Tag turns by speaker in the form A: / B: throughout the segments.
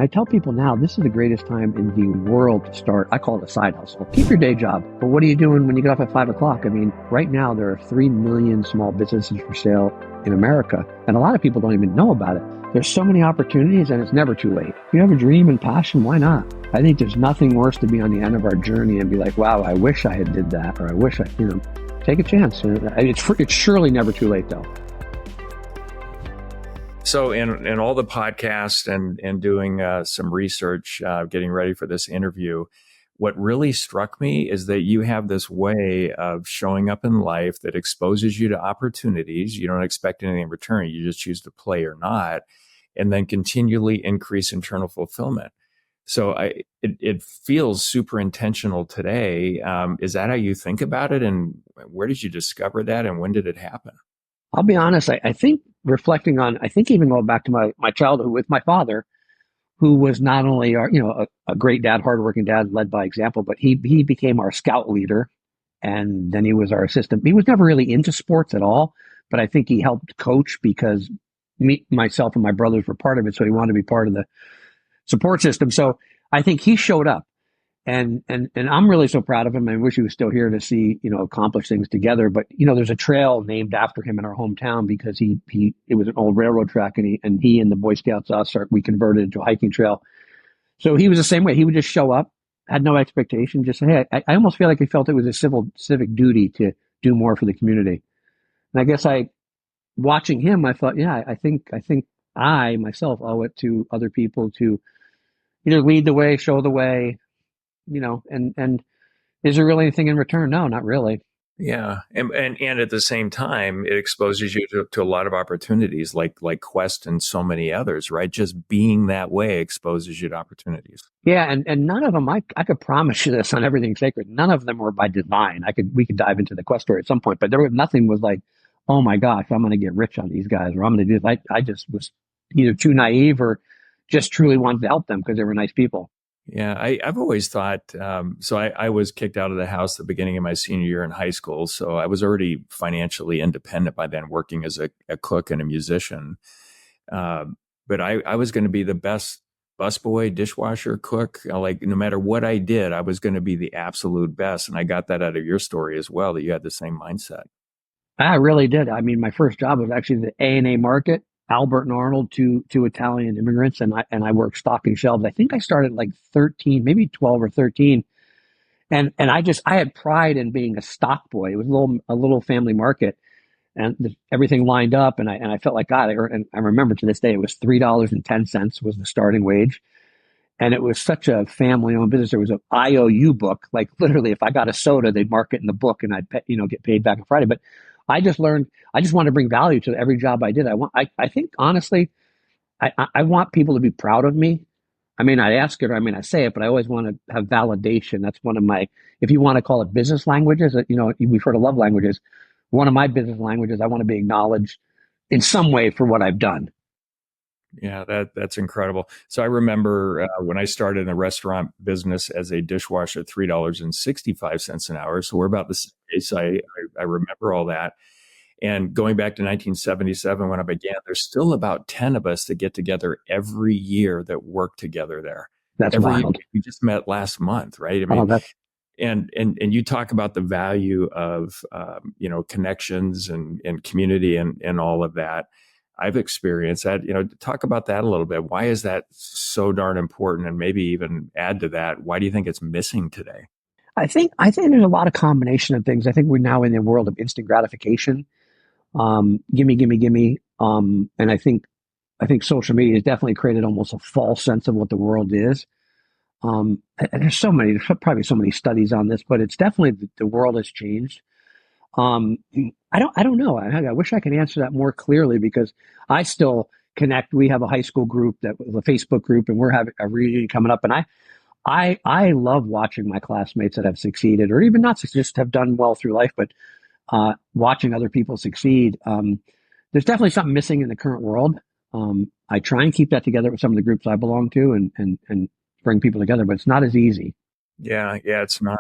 A: I tell people now, this is the greatest time in the world to start. I call it a side hustle. Keep your day job, but what are you doing when you get off at 5 o'clock? I mean, right now there are 3 million small businesses for sale in America, and a lot of people don't even know about it. There's so many opportunities, and it's never too late. If you have a dream and passion, why not? I think there's nothing worse to be on the end of our journey and be like, wow, I wish I had did that, or I wish take a chance. It's surely never too late, though.
B: So in all the podcasts and doing some research, getting ready for this interview, what really struck me is that you have this way of showing up in life that exposes you to opportunities. You don't expect anything in return. You just choose to play or not, and then continually increase internal fulfillment. So it feels super intentional today. Is that how you think about it? And where did you discover that? And when did it happen?
A: I'll be honest, I think reflecting on, I think even going back to my childhood with my father, who was not only a great dad, hardworking dad, led by example, but he became our scout leader, and then he was our assistant. He was never really into sports at all, but I think he helped coach because myself and my brothers were part of it, so he wanted to be part of the support system. So I think he showed up. And I'm really so proud of him. I wish he was still here to see, accomplish things together. But, there's a trail named after him in our hometown because it was an old railroad track, and he and the Boy Scouts, we converted it to a hiking trail. So he was the same way. He would just show up, had no expectation, just say, hey, I almost feel like he felt it was a civic duty to do more for the community. And I guess watching him, I thought, yeah, I think I myself owe it to other people to either lead the way, show the way, and is there really anything in return? No, not really.
B: Yeah. And at the same time, it exposes you to a lot of opportunities like Quest and so many others, right? Just being that way exposes you to opportunities.
A: Yeah. And none of them, I could promise you this on Everything Sacred, none of them were by design. We could dive into the Quest story at some point, but nothing was like, oh my gosh, I'm going to get rich on these guys, or I'm going to do this. I just was either too naive or just truly wanted to help them because they were nice people.
B: Yeah, I've always thought, so I was kicked out of the house at the beginning of my senior year in high school. So I was already financially independent by then, working as a cook and a musician. But I was going to be the best busboy, dishwasher, cook. Like no matter what I did, I was going to be the absolute best. And I got that out of your story as well, that you had the same mindset.
A: I really did. I mean, my first job was actually the A&A market. Albert and Arnold, two Italian immigrants, and I worked stocking shelves. I think I started like 13, maybe 12 or 13. And I had pride in being a stock boy. It was a little family market, and everything lined up, and I felt like God. And I remember to this day it was $3.10 was the starting wage, and it was such a family-owned business. There was an IOU book, like literally, if I got a soda, they'd mark it in the book, and I'd get paid back on Friday. But I just learned. I just want to bring value to every job I did. I think honestly, I want people to be proud of me. I mean, I ask it, or I say it, but I always want to have validation. That's one of my, if you want to call it business languages, we've heard of love languages. One of my business languages, I want to be acknowledged in some way for what I've done.
B: Yeah, that's incredible. So I remember when I started in the restaurant business as a dishwasher at $3.65 an hour. So we're about the same age. So I remember all that. And going back to 1977 when I began, there's still about 10 of us that get together every year that work together there.
A: That's wild.
B: We just met last month, right? I mean, and you talk about the value of connections and community and all of that. I've experienced that. Talk about that a little bit. Why is that so darn important? And maybe even add to that, why do you think it's missing today?
A: I think there's a lot of combination of things. I think we're now in the world of instant gratification. Gimme. And I think social media has definitely created almost a false sense of what the world is. And there's probably so many studies on this, but it's definitely the world has changed. I don't know. I wish I could answer that more clearly because I still connect. We have a high school group that was a Facebook group, and we're having a reunion coming up. And I love watching my classmates that have succeeded or even not just have done well through life, but watching other people succeed. There's definitely something missing in the current world. I try and keep that together with some of the groups I belong to and bring people together, but it's not as easy.
B: Yeah, it's not.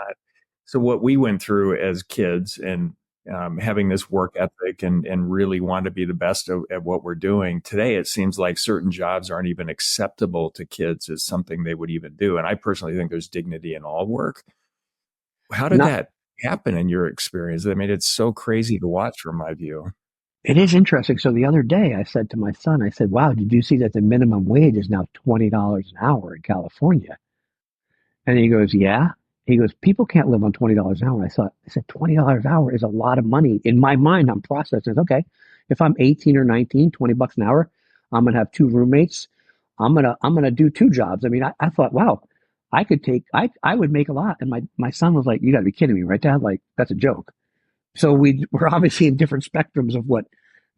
B: So what we went through as kids, and having this work ethic and really want to be the best at what we're doing. Today, it seems like certain jobs aren't even acceptable to kids as something they would even do. And I personally think there's dignity in all work. How did
A: Not,
B: that happen in your experience? I mean, it's so crazy to watch from my view.
A: it is interesting. So the other day I said to my son, I said, wow, did you see that the minimum wage is now $20 an hour in California? And he goes, yeah. He goes, people can't live on $20 an hour. I said, $20 an hour is a lot of money. In my mind, I'm processing, okay, if I'm 18 or 19, $20 an hour, I'm going to have two roommates. I'm gonna do two jobs. I mean, I thought, wow, I would make a lot. And my son was like, you gotta be kidding me, right, Dad? Like, that's a joke. So we're obviously in different spectrums of what,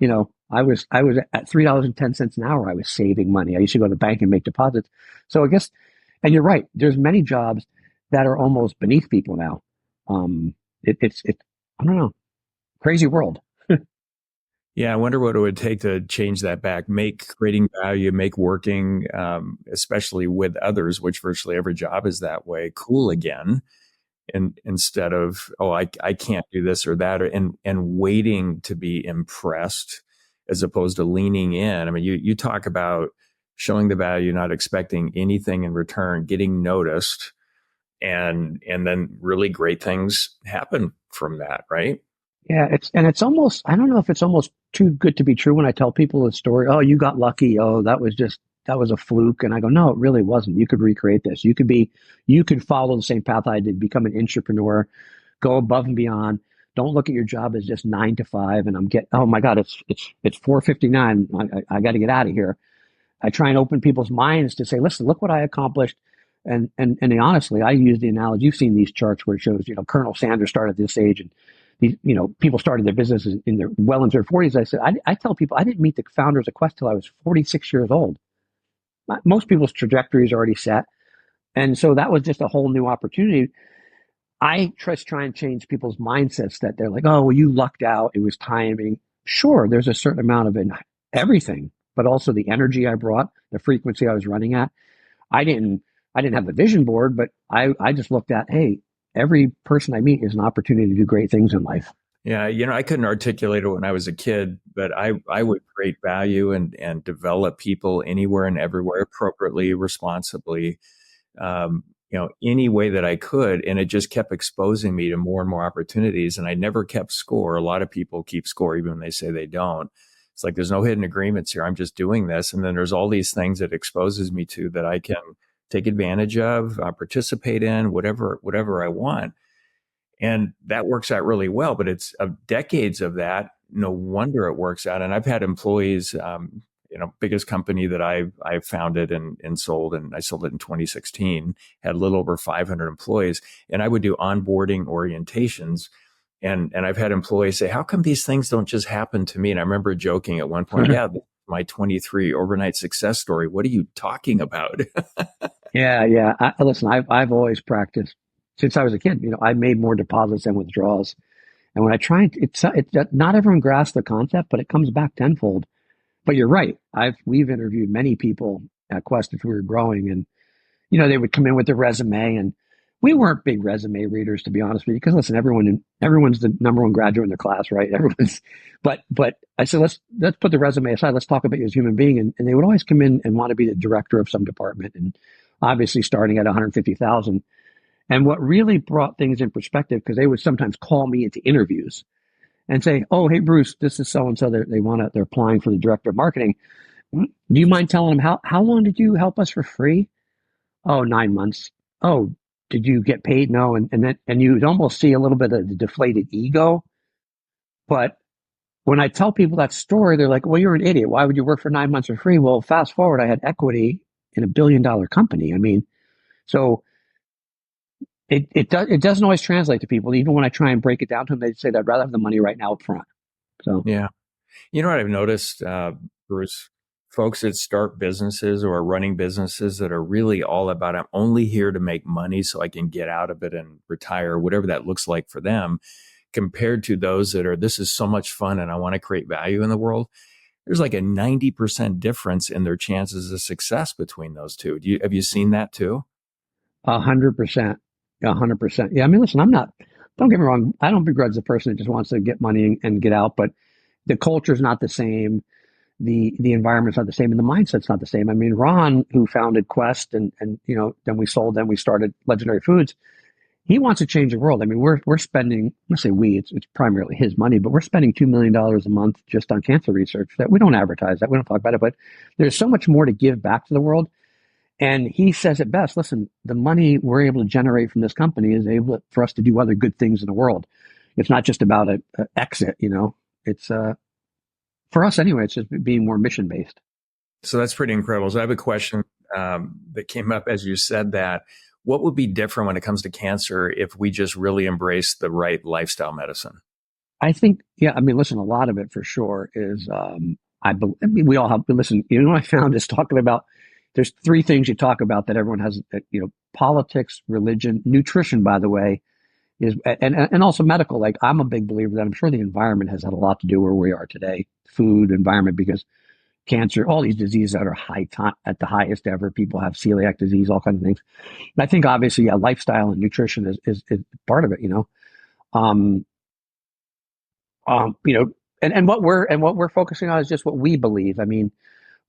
A: I was at $3.10 an hour. I was saving money. I used to go to the bank and make deposits. So I guess, and you're right. There's many jobs that are almost beneath people now. It's I don't know, crazy world.
B: Yeah, I wonder what it would take to change that back, make creating value, make working, especially with others, which virtually every job is that way, cool again. And instead of, oh, I can't do this or that, and waiting to be impressed as opposed to leaning in. I mean, you talk about showing the value, not expecting anything in return, getting noticed, and then really great things happen from that, right?
A: Yeah, it's almost, I don't know if it's almost too good to be true when I tell people the story. Oh, you got lucky. Oh, that was a fluke. And I go, no, it really wasn't. You could recreate this. You could follow the same path I did, become an entrepreneur, go above and beyond. Don't look at your job as just 9 to 5. And oh my God, it's 4:59. I got to get out of here. I try and open people's minds to say, listen, look what I accomplished. And honestly, I use the analogy. You've seen these charts where it shows, Colonel Sanders started at this age, and these, people started their businesses in their well into their 40s. I said, I tell people I didn't meet the founders of Quest till I was 46 years old. Most people's trajectory is already set. And so that was just a whole new opportunity. I just try and change people's mindsets that they're like, oh, well, you lucked out. It was timing. Sure, there's a certain amount of everything, but also the energy I brought, the frequency I was running at. I didn't I didn't have the vision board, but I just looked at, hey, every person I meet is an opportunity to do great things in life.
B: Yeah, I couldn't articulate it when I was a kid, but I would create value and develop people anywhere and everywhere appropriately, responsibly, any way that I could. And it just kept exposing me to more and more opportunities. And I never kept score. A lot of people keep score, even when they say they don't. It's like, there's no hidden agreements here. I'm just doing this. And then there's all these things that exposes me to that I can take advantage of, participate in, whatever I want. And that works out really well, but it's decades of that. No wonder it works out. And I've had employees, biggest company that I founded and sold, and I sold it in 2016, had a little over 500 employees. And I would do onboarding orientations. And I've had employees say, how come these things don't just happen to me? And I remember joking at one point, yeah, my 23 overnight success story. What are you talking about?
A: Yeah. Listen, I've always practiced since I was a kid. I made more deposits than withdrawals. And when I try, not everyone grasps the concept, but it comes back tenfold. But you're right. We've interviewed many people at Quest as we were growing, and they would come in with their resume, and we weren't big resume readers, to be honest with you, because listen, everyone's the number one graduate in their class, right? But I said, let's put the resume aside. Let's talk about you as a human being. And they would always come in and want to be the director of some department, and obviously starting at 150,000. And what really brought things in perspective, because they would sometimes call me into interviews and say, "Oh, hey Bruce, this is so and so. They're applying for the director of marketing. Do you mind telling them how long did you help us for free? Oh, 9 months. Oh, did you get paid? No." And you'd almost see a little bit of the deflated ego. But when I tell people that story, they're like, "Well, you're an idiot. Why would you work for 9 months for free?" Well, fast forward, I had equity in $1 billion company. I mean, so it doesn't always translate to people. Even when I try and break it down to them, they say they'd rather have the money right now up front. So
B: Yeah. You know what I've noticed, Bruce? Folks that start businesses or are running businesses that are really all about, I'm only here to make money so I can get out of it and retire, whatever that looks like for them, compared to those that are, this is so much fun and I want to create value in the world. There's like a 90% difference in their chances of success between those two. Have you seen that too?
A: 100%, 100%. Yeah, I mean, listen, I'm not don't get me wrong. I don't begrudge the person that just wants to get money and get out, but the culture's not the same. The environment's not the same, and the mindset's not the same. I mean, Ron, who founded Quest, and then we sold, then we started Legendary Foods. He wants to change the world. I mean, we're spending, let's say it's primarily his money, but we're spending $2 million a month just on cancer research that we don't advertise, that we don't talk about it, but there's so much more to give back to the world. And he says it best. Listen, the money we're able to generate from this company is able for us to do other good things in the world. It's not just about an exit, It's for us anyway. It's just being more mission based.
B: So that's pretty incredible. So I have a question that came up as you said that. What would be different when it comes to cancer if we just really embrace the right lifestyle medicine?
A: I think, yeah. I mean, listen, a lot of it for sure is. I mean, we all have. Listen, what I found is talking about. There's three things you talk about that everyone has. Politics, religion, nutrition. By the way, is and also medical. Like I'm a big believer that I'm sure the environment has had a lot to do where we are today. Food, environment, because cancer, all these diseases that are at the highest ever. People have celiac disease, all kinds of things. And I think obviously, yeah, lifestyle and nutrition is part of it. Um, and what we're focusing on is just what we believe. I mean,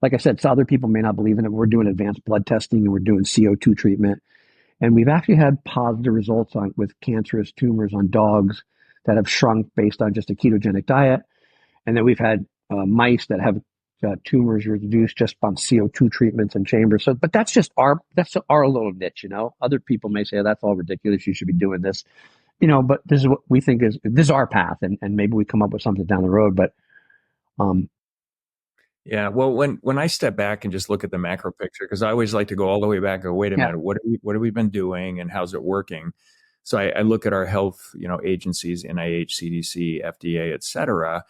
A: like I said, so other people may not believe in it. We're doing advanced blood testing and we're doing CO2 treatment, and we've actually had positive results with cancerous tumors on dogs that have shrunk based on just a ketogenic diet, and then we've had mice that have tumors reduced just on CO2 treatments and chambers. So, but that's our little niche. Other people may say, oh, that's all ridiculous. You should be doing this. But this is what we think this is our path, and maybe we come up with something down the road. But
B: yeah, well, when I step back and just look at the macro picture, because I always like to go all the way back and go, wait a
A: yeah,
B: minute, what have we been doing and how's it working? So I look at our health, agencies, NIH, CDC, FDA, et cetera,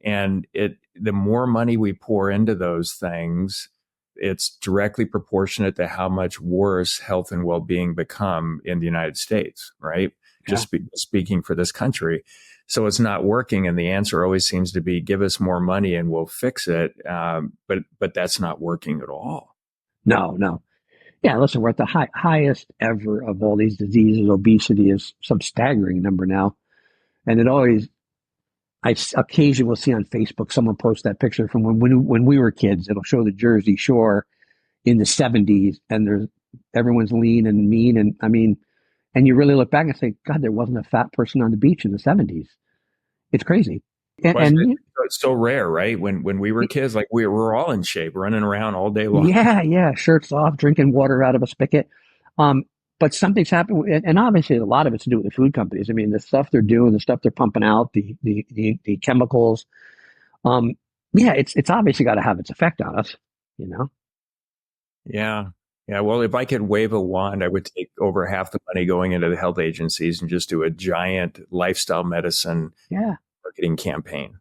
B: and the more money we pour into those things, it's directly proportionate to how much worse health and well-being become in the United States, right?
A: yeah.
B: Just speaking for this country. So it's not working. And the answer always seems to be give us more money and we'll fix it. But that's not working at all.
A: No. Yeah, listen, we're at the highest ever of all these diseases. Obesity is some staggering number now. And I occasionally will see on Facebook someone post that picture from when we were kids. It'll show the Jersey Shore in the 70s, and everyone's lean and mean. And I mean, and you really look back and say, God, there wasn't a fat person on the beach in the 70s. It's crazy.
B: Well, it's so rare, right? When we were kids, like we were all in shape, running around all day long.
A: Yeah, shirts off, drinking water out of a spigot. But something's happened, and obviously a lot of it's to do with the food companies. I mean, the stuff they're doing, the stuff they're pumping out, the chemicals. Yeah, it's obviously got to have its effect on us,
B: Yeah. Yeah. Well, if I could wave a wand, I would take over half the money going into the health agencies and just do a giant lifestyle medicine
A: Yeah.
B: marketing campaign.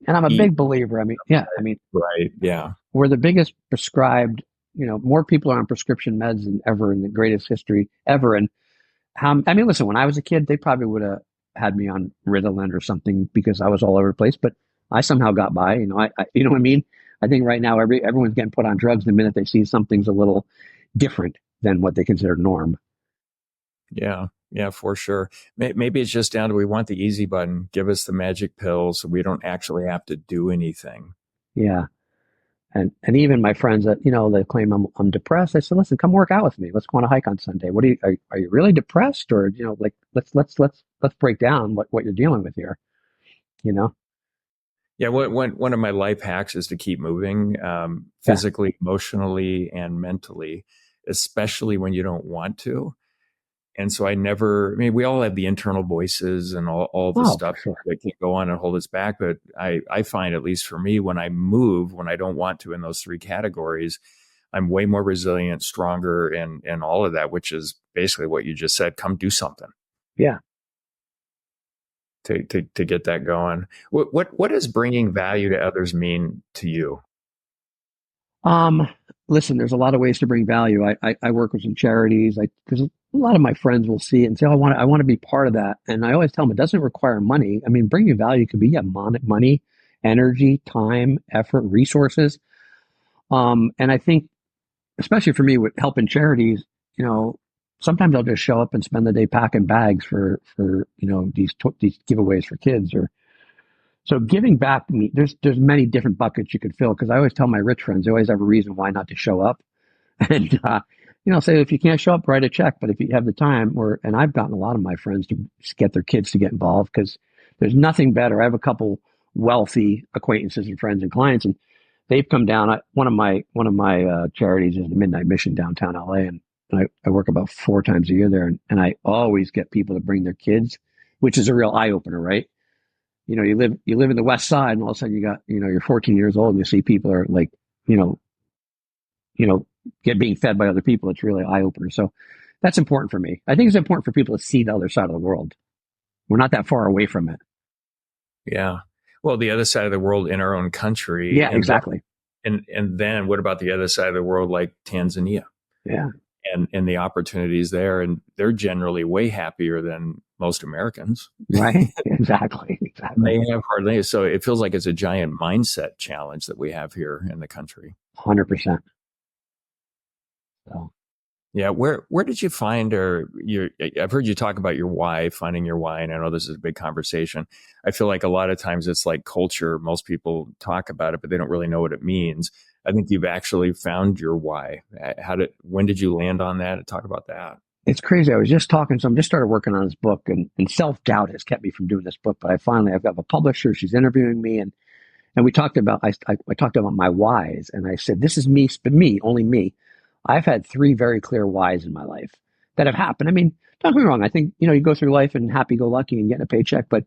A: And I'm a big believer. I mean, yeah,
B: right. Yeah.
A: we're the biggest prescribed, more people are on prescription meds than ever in the greatest history ever. And I mean, listen, when I was a kid, they probably would have had me on Ritalin or something because I was all over the place, but I somehow got by, you know what I mean? I think right now everyone's getting put on drugs the minute they see something's a little different than what they consider norm.
B: Yeah. Yeah, for sure. Maybe it's just down to we want the easy button. Give us the magic pill so we don't actually have to do anything.
A: Yeah. And even my friends that, they claim I'm depressed. I said, listen, come work out with me. Let's go on a hike on Sunday. What are you really depressed? Or, like, let's break down what you're dealing with here,
B: Yeah, one of my life hacks is to keep moving physically, emotionally, and mentally, especially when you don't want to. And so we all have the internal voices and all the stuff that can go on and hold us back. But I find, at least for me, when I move, when I don't want to in those three categories, I'm way more resilient, stronger, and all of that, which is basically what you just said. Come do something.
A: Yeah.
B: To get that going. What does bringing value to others mean to you?
A: Listen, there's a lot of ways to bring value. I work with some charities. Because a lot of my friends will see it and say, oh, I want to be part of that. And I always tell them it doesn't require money. I mean, bringing value could be money, energy, time, effort, resources. And I think, especially for me with helping charities, sometimes I'll just show up and spend the day packing bags for these giveaways for kids. Or so giving back to me, there's many different buckets you could fill, because I always tell my rich friends they always have a reason why not to show up. And say if you can't show up, write a check. But if you have the time, and I've gotten a lot of my friends to get their kids to get involved, because there's nothing better. I have a couple wealthy acquaintances and friends and clients, and they've come down. One of my charities is the Midnight Mission downtown LA, and I work about 4 times a year there, and I always get people to bring their kids, which is a real eye opener, right? You live in the West Side, and all of a sudden you got you're 14 years old, and you see people are like you know you know get being fed by other people. It's really eye opener. So that's important for me. I think it's important for people to see the other side of the world. We're not that far away from it.
B: Yeah. Well, the other side of the world in our own country.
A: Yeah, exactly.
B: And then what about the other side of the world, like Tanzania?
A: Yeah.
B: And the opportunities there, and they're generally way happier than most Americans.
A: Right. Exactly.
B: They have hardly. So it feels like it's a giant mindset challenge that we have here in the country.
A: 100%. So.
B: Yeah. Where did you find, I've heard you talk about your why, finding your why. And I know this is a big conversation. I feel like a lot of times it's like culture. Most people talk about it, but they don't really know what it means. I think you've actually found your why. When did you land on that? Talk about that.
A: It's crazy. I was just talking, so I'm just started working on this book, and self-doubt has kept me from doing this book. But I've got a publisher. She's interviewing me, and we talked about, I talked about my whys, and I said, this is me, but only me. I've had 3 very clear whys in my life that have happened. I mean, don't get me wrong. I think, you go through life and happy-go-lucky and getting a paycheck, but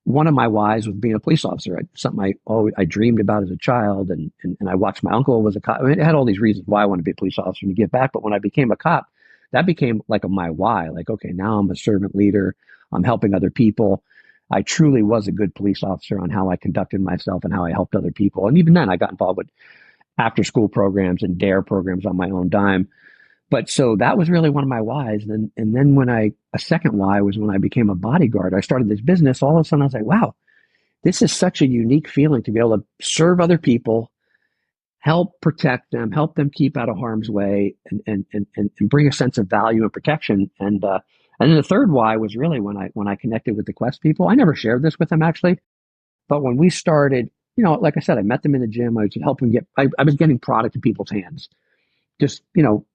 A: one of my whys was being a police officer. Something I dreamed about as a child, and I watched my uncle was a cop. I mean, it had all these reasons why I wanted to be a police officer and to give back. But when I became a cop, that became like my why. Like, okay, now I'm a servant leader. I'm helping other people. I truly was a good police officer on how I conducted myself and how I helped other people. And even then, I got involved with after school programs and DARE programs on my own dime. But so that was really one of my whys. And then a second why was when I became a bodyguard. I started this business. All of a sudden I was like, wow, this is such a unique feeling to be able to serve other people, help protect them, help them keep out of harm's way, and bring a sense of value and protection. And then the third why was really when I connected with the Quest people. I never shared this with them actually, but when we started, like I said, I met them in the gym. I was helping I was getting product in people's hands. Just,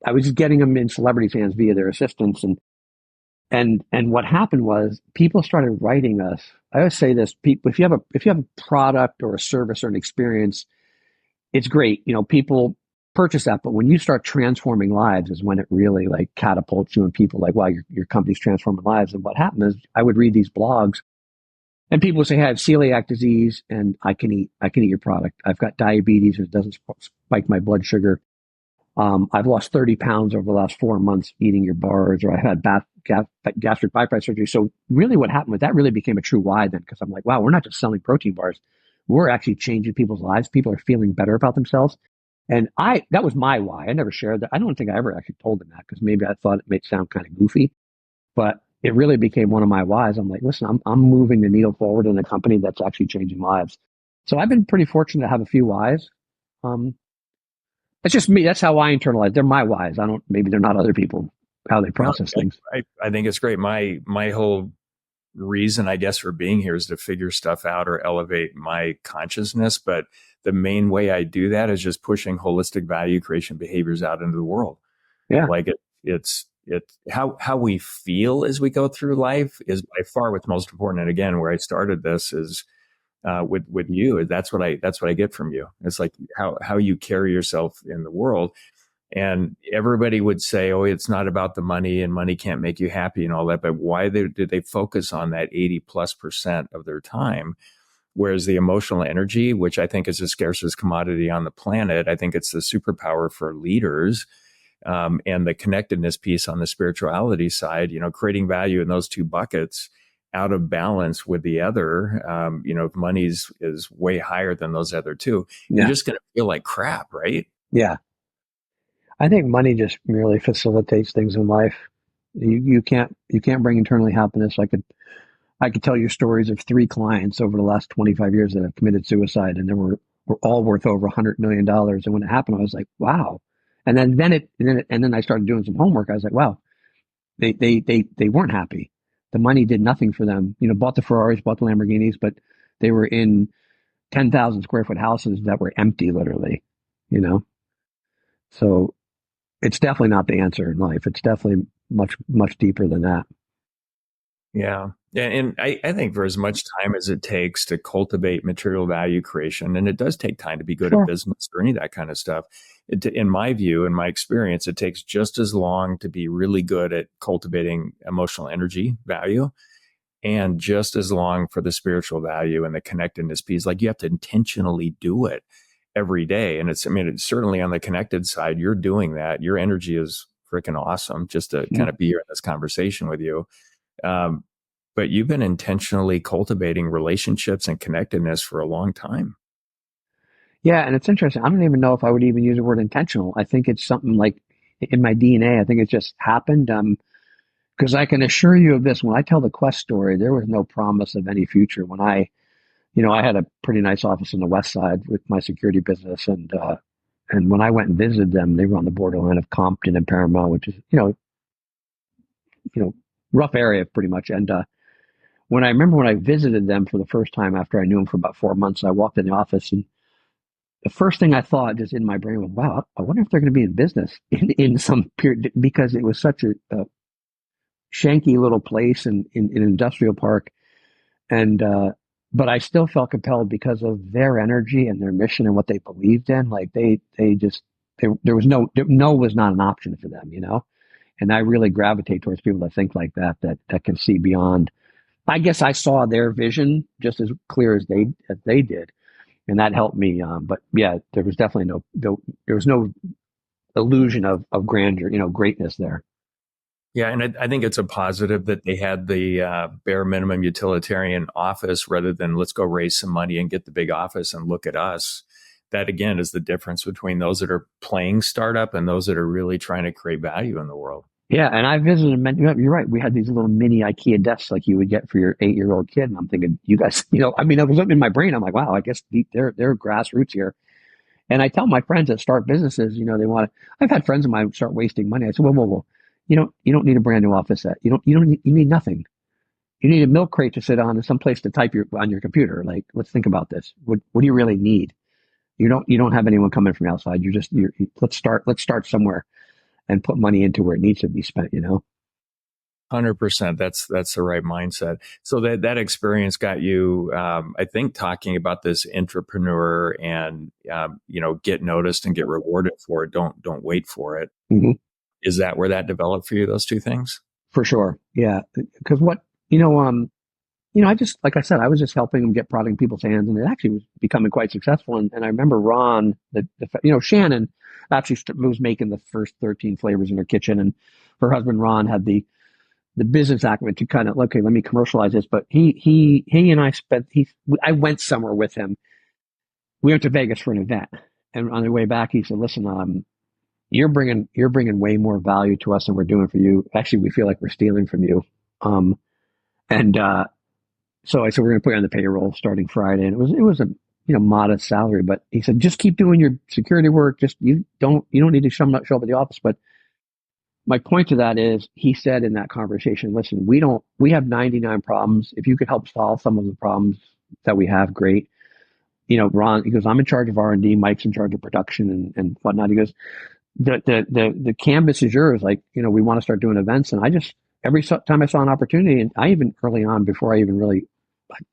A: I was just getting them in celebrities' hands via their assistants. And what happened was people started writing us. I always say this, people, if you have a product or a service or an experience, it's great. People purchase that, but when you start transforming lives is when it really like catapults you, and people like, wow, your company's transforming lives. And what happened is I would read these blogs and people would say, hey, I have celiac disease and I can eat your product. I've got diabetes and it doesn't spike my blood sugar. I've lost 30 pounds over the last 4 months eating your bars, or I had gastric bypass surgery. So really what happened was that really became a true why then, because I'm like, wow, we're not just selling protein bars. We're actually changing people's lives. People are feeling better about themselves. And that was my why. I never shared that. I don't think I ever actually told them that, because maybe I thought it made sound kind of goofy, but it really became one of my whys. I'm like, listen, I'm moving the needle forward in a company that's actually changing lives. So I've been pretty fortunate to have a few whys. It's just me. That's how I internalize. They're my whys. Maybe they're not other people, how they process things.
B: I think it's great. My whole reason, I guess, for being here is to figure stuff out or elevate my consciousness. But the main way I do that is just pushing holistic value creation behaviors out into the world.
A: Yeah.
B: Like it's how we feel as we go through life is by far what's most important. And again, where I started this is with you. That's what I get from you. It's like how you carry yourself in the world. And everybody would say, oh, it's not about the money and money can't make you happy and all that. But why did they focus on that 80+% of their time? Whereas the emotional energy, which I think is the scarcest commodity on the planet, I think it's the superpower for leaders, and the connectedness piece on the spirituality side, creating value in those 2 buckets out of balance with the other, if money is way higher than those other 2, you're just going to feel like crap, right?
A: Yeah. I think money just merely facilitates things in life. You can't bring internally happiness. I could tell you stories of 3 clients over the last 25 years that have committed suicide, and they were all worth over $100 million. And when it happened, I was like, wow. And then I started doing some homework. I was like, wow, They weren't happy. The money did nothing for them. Bought the Ferraris, bought the Lamborghinis, but they were in 10,000 square foot houses that were empty, literally. You know, so it's definitely not the answer in life. It's definitely much deeper than that.
B: Yeah. And I think for as much time as it takes to cultivate material value creation, and it does take time to be good at
A: Sure.
B: business or any of that kind of stuff. In my view, in my experience, it takes just as long to be really good at cultivating emotional energy value and just as long for the spiritual value and the connectedness piece. Like you have to intentionally do it every day. And it's certainly on the connected side, you're doing that. Your energy is freaking awesome just to kind of be here in this conversation with you. Um, but you've been intentionally cultivating relationships and connectedness for a long time.
A: Yeah, and it's interesting. I don't even know if I would even use the word intentional. I think it's something like in my DNA. I think it just happened. Because I can assure you of this, when I tell the Quest story, there was no promise of any future. I had a pretty nice office on the West Side with my security business, and when I went and visited them, they were on the borderline of Compton and Paramount, which is rough area pretty much. And when I remember when I visited them for the first time after I knew them for about 4 months, I walked in the office and the first thing I thought just in my brain was, wow, I wonder if they're going to be in business in some period because it was such a shanky little place in an industrial park. And, but I still felt compelled because of their energy and their mission and what they believed in. Like there was no was not an option for them. And I really gravitate towards people that think like that can see beyond. I guess I saw their vision just as clear as they did, and that helped me. But yeah, there was definitely there was no illusion of grandeur, greatness there.
B: Yeah, and I think it's a positive that they had the bare minimum utilitarian office rather than let's go raise some money and get the big office and look at us. That again is the difference between those that are playing startup and those that are really trying to create value in the world.
A: Yeah, and I visited many. You're right. We had these little mini IKEA desks like you would get for your 8-year-old kid, and I'm thinking, you guys, I was in my brain. I'm like, wow, I guess they're grassroots here. And I tell my friends that start businesses, they want to. I've had friends of mine start wasting money. I said, whoa. You don't need a brand new office set. You need nothing. You need a milk crate to sit on and some place to type on your computer. Like, let's think about this. What do you really need? You don't have anyone coming from outside. Let's start somewhere and put money into where it needs to be spent.
B: 100%. That's the right mindset. So that experience got you, I think, talking about this entrepreneur and get noticed and get rewarded for it. Don't wait for it.
A: Mm-hmm.
B: Is that where that developed for you? Those two things?
A: For sure. Yeah. Because I just, like I said, I was just helping them get product in people's hands, and it actually was becoming quite successful. And I remember Ron, Shannon actually was making the first 13 flavors in her kitchen, and her husband Ron had the business acumen to kind of, okay, let me commercialize this. But he and I went somewhere with him. We went to Vegas for an event, and on the way back, he said, "Listen, you're bringing way more value to us than we're doing for you. Actually, we feel like we're stealing from you." And so I said, we're going to put you on the payroll starting Friday. And it was a modest salary, but he said, just keep doing your security work. Just you don't need to show up at the office. But my point to that is, he said in that conversation, listen, we have 99 problems. If you could help solve some of the problems that we have, great. Ron, he goes, I'm in charge of R&D. Mike's in charge of production and whatnot. He goes, the canvas is yours. Like, we want to start doing events. And every time I saw an opportunity, and I even early on, before I even really,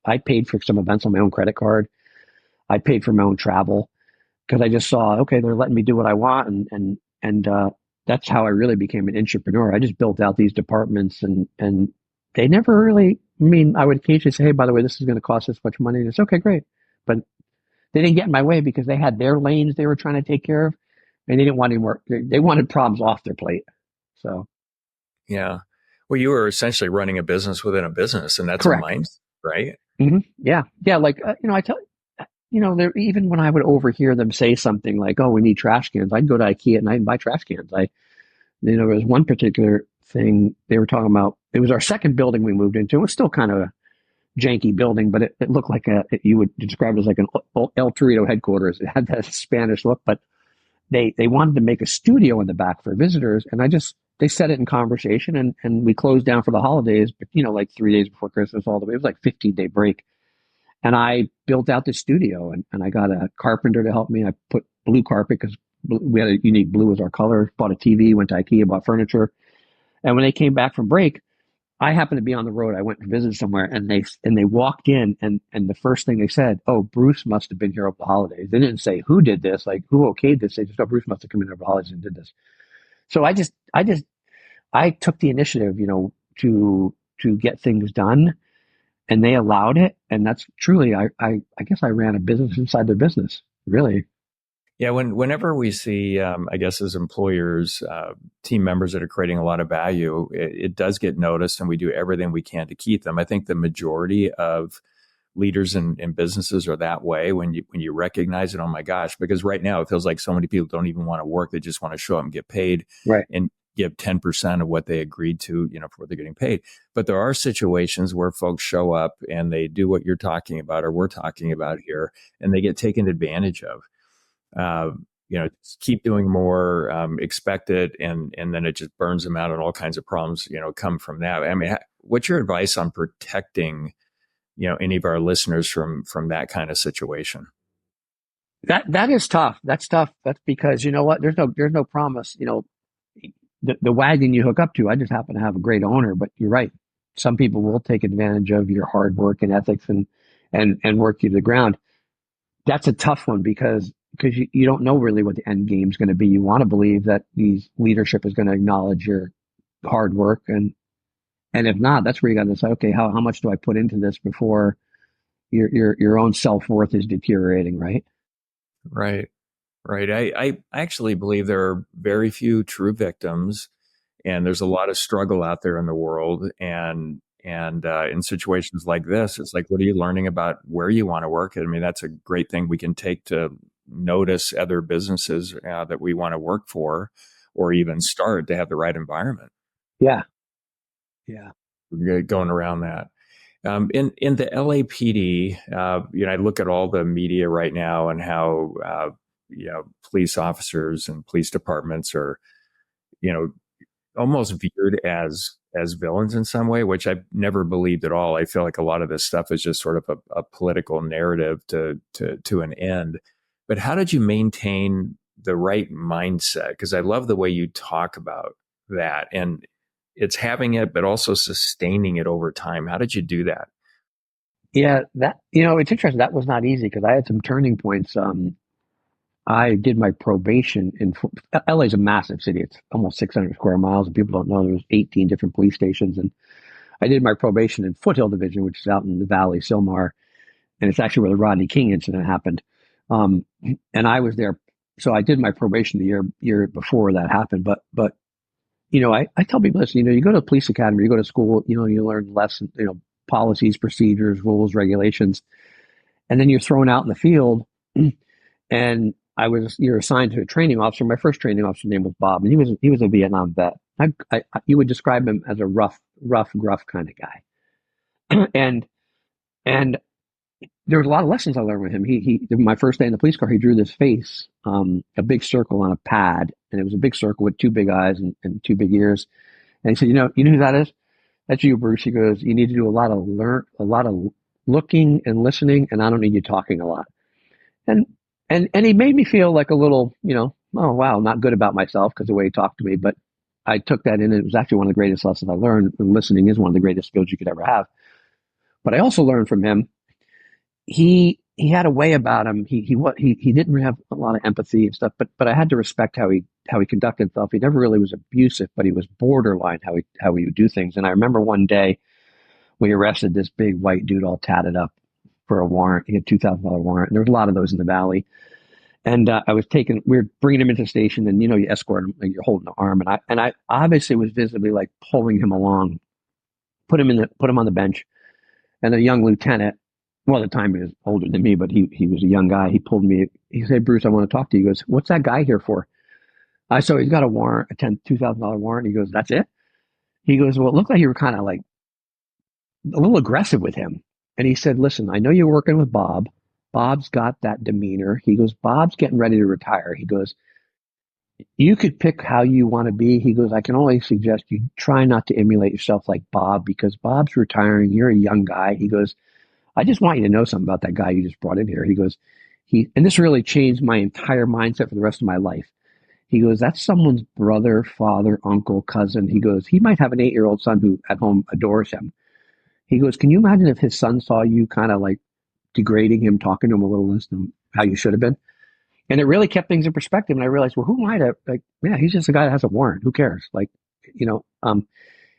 A: I paid for some events on my own credit card. I paid for my own travel because I just saw, okay, they're letting me do what I want. And that's how I really became an entrepreneur. I just built out these departments and they never really, I would occasionally say, hey, by the way, this is going to cost this much money. And it's okay, great. But they didn't get in my way because they had their lanes they were trying to take care of, and they didn't want any more. They wanted problems off their plate. So,
B: yeah. Well, you were essentially running a business within a business, and that's
A: correct.
B: a mindset, right?
A: Mm-hmm. Yeah. Yeah. Like, I tell, even when I would overhear them say something like, oh, we need trash cans, I'd go to IKEA and I'd buy trash cans. There was one particular thing they were talking about. It was our second building we moved into. It was still kind of a janky building, but it looked like you would describe it as like an El Torito headquarters. It had that Spanish look, but they wanted to make a studio in the back for visitors. And they said it in conversation, and we closed down for the holidays, but like 3 days before Christmas, all the way. It was like 15-day break. And I built out the studio, and I got a carpenter to help me. I put blue carpet because we had a unique blue as our color, bought a TV, went to IKEA, bought furniture. And when they came back from break, I happened to be on the road. I went to visit somewhere, and they walked in, and the first thing they said, "Oh, Bruce must have been here over the holidays." They didn't say who did this, like who okayed this. They just, "Oh, Bruce must have come in over the holidays and did this." So I took the initiative, to get things done, and they allowed it. And that's truly, I guess I ran a business inside their business, really.
B: Yeah, whenever we see, I guess, as employers, team members that are creating a lot of value, it does get noticed, and we do everything we can to keep them. I think the majority of leaders in businesses are that way when you recognize it. Oh my gosh, because right now it feels like so many people don't even want to work; they just want to show up and get paid,
A: Right.
B: and give 10% of what they agreed to, for what they're getting paid. But there are situations where folks show up and they do what you're talking about or we're talking about here, and they get taken advantage of. uh, just keep doing more, expect it, and then it just burns them out, and all kinds of problems, come from that. I mean, what's your advice on protecting, any of our listeners from that kind of situation?
A: That is tough. That's tough. That's because you know what? There's no promise. The wagon you hook up to. I just happen to have a great owner, but you're right. Some people will take advantage of your hard work and ethics and work you to the ground. That's a tough one because you don't know really what the end game is going to be. You want to believe that these leadership is going to acknowledge your hard work, and if not, that's where you got to decide. Okay, how much do I put into this before your own self worth is deteriorating? Right.
B: Right. Right. I actually believe there are very few true victims, and there's a lot of struggle out there in the world. And in situations like this, it's like, what are you learning about where you want to work? I mean, that's a great thing we can take to notice other businesses that we want to work for, or even start to have the right environment.
A: Yeah. Yeah.
B: Going around that. In the LAPD, I look at all the media right now and how police officers and police departments are, you know, almost viewed as villains in some way, which I've never believed at all. I feel like a lot of this stuff is just sort of a political narrative to an end. But how did you maintain the right mindset? Because I love the way you talk about that, and it's having it, but also sustaining it over time. How did you do that?
A: Yeah. It's interesting. That was not easy because I had some turning points. I did my probation in LA is a massive city. It's almost 600 square miles, and people don't know there's 18 different police stations. And I did my probation in Foothill Division, which is out in the Valley, Silmar, and it's actually where the Rodney King incident happened. And I was there, so I did my probation the year before that happened. But I tell people this. You go to a police academy, you go to school, you learn lessons, policies, procedures, rules, regulations, and then you're thrown out in the field. And you're assigned to a training officer. My first training officer's name was Bob, and he was a Vietnam vet. You would describe him as a rough, gruff kind of guy. and there was a lot of lessons I learned with him. He my first day in the police car, he drew this face, a big circle on a pad, and it was a big circle with two big eyes and two big ears. And he said, you know who that is? That's you, Bruce. He goes, you need to do a lot of looking and listening, and I don't need you talking a lot. And and he made me feel like a little, oh wow, not good about myself because the way he talked to me. But I took that in, and it was actually one of the greatest lessons I learned. And listening is one of the greatest skills you could ever have. But I also learned from him. He had a way about him. He didn't have a lot of empathy and stuff. But I had to respect how he conducted himself. He never really was abusive, but he was borderline how he would do things. And I remember one day we arrested this big white dude all tatted up for a warrant. He had $2,000 warrant. And there was a lot of those in the Valley. And we were bringing him into the station, and you escort him, like you're holding the arm, and I obviously was visibly like pulling him along, put him on the bench, and the young lieutenant, well, at the time he was older than me, but he was a young guy. He pulled me. He said, "Bruce, I want to talk to you." He goes, "What's that guy here for?" I said, "He's got a warrant, a $2,000 warrant." He goes, "That's it?" He goes, "Well, it looked like you were kind of like a little aggressive with him." And he said, "Listen, I know you're working with Bob. Bob's got that demeanor." He goes, "Bob's getting ready to retire." He goes, You could pick how you want to be. He goes, I can only suggest you try not to emulate yourself like Bob because Bob's retiring. You're a young guy. He goes, I just want you to know something about that guy you just brought in here. He goes, and this really changed my entire mindset for the rest of my life. He goes, that's someone's brother, father, uncle, cousin. He goes, he might have an 8-year-old son who at home adores him. He goes, can you imagine if his son saw you kind of like degrading him, talking to him a little less than how you should have been? And it really kept things in perspective. And I realized, well, who am I to like, yeah, he's just a guy that has a warrant. Who cares? Like, you know, and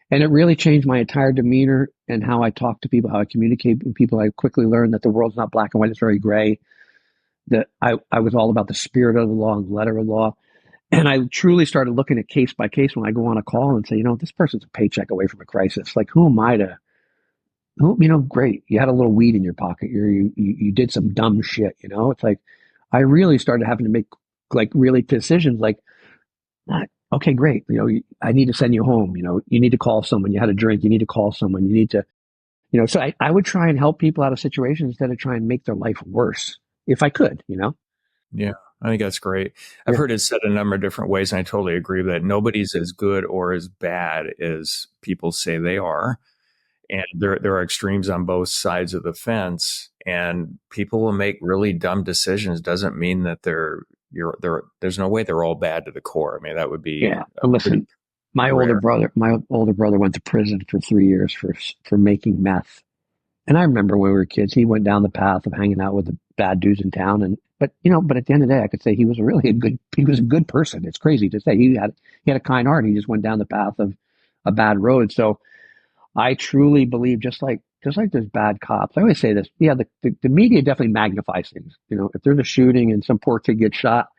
A: it really changed my entire demeanor and how I talk to people, how I communicate with people. I quickly learned that the world's not black and white, it's very gray. That I was all about the spirit of the law and the letter of the law. And I truly started looking at case by case when I go on a call and say, you know, this person's a paycheck away from a crisis. Like, who am I to, who, you know, great. You had a little weed in your pocket. You did some dumb shit, you know? It's like, I really started having to make like really decisions like, okay, great. You know, I need to send you home. You know, you need to call someone. You had a drink. You need to call someone. You need to, you know, so I would try and help people out of situations instead of trying to make their life worse if I could, you know?
B: Yeah, I think that's great. I've
A: Yeah.
B: heard it said a number of different ways, and I totally agree with that. Nobody's as good or as bad as people say they are. And there are extremes on both sides of the fence, and people will make really dumb decisions. Doesn't mean that there's no way they're all bad to the core. I mean, that would be
A: Yeah. But
B: pretty
A: listen,
B: rare.
A: my older brother went to prison for 3 years for making meth. And I remember when we were kids, he went down the path of hanging out with the bad dudes in town. And, but, you know, but at the end of the day, I could say he was he was a good person. It's crazy to say he had a kind heart. He just went down the path of a bad road. So I truly believe just like there's bad cops. I always say this. Yeah. The media definitely magnifies things. You know, if there's a shooting and some poor kid gets shot,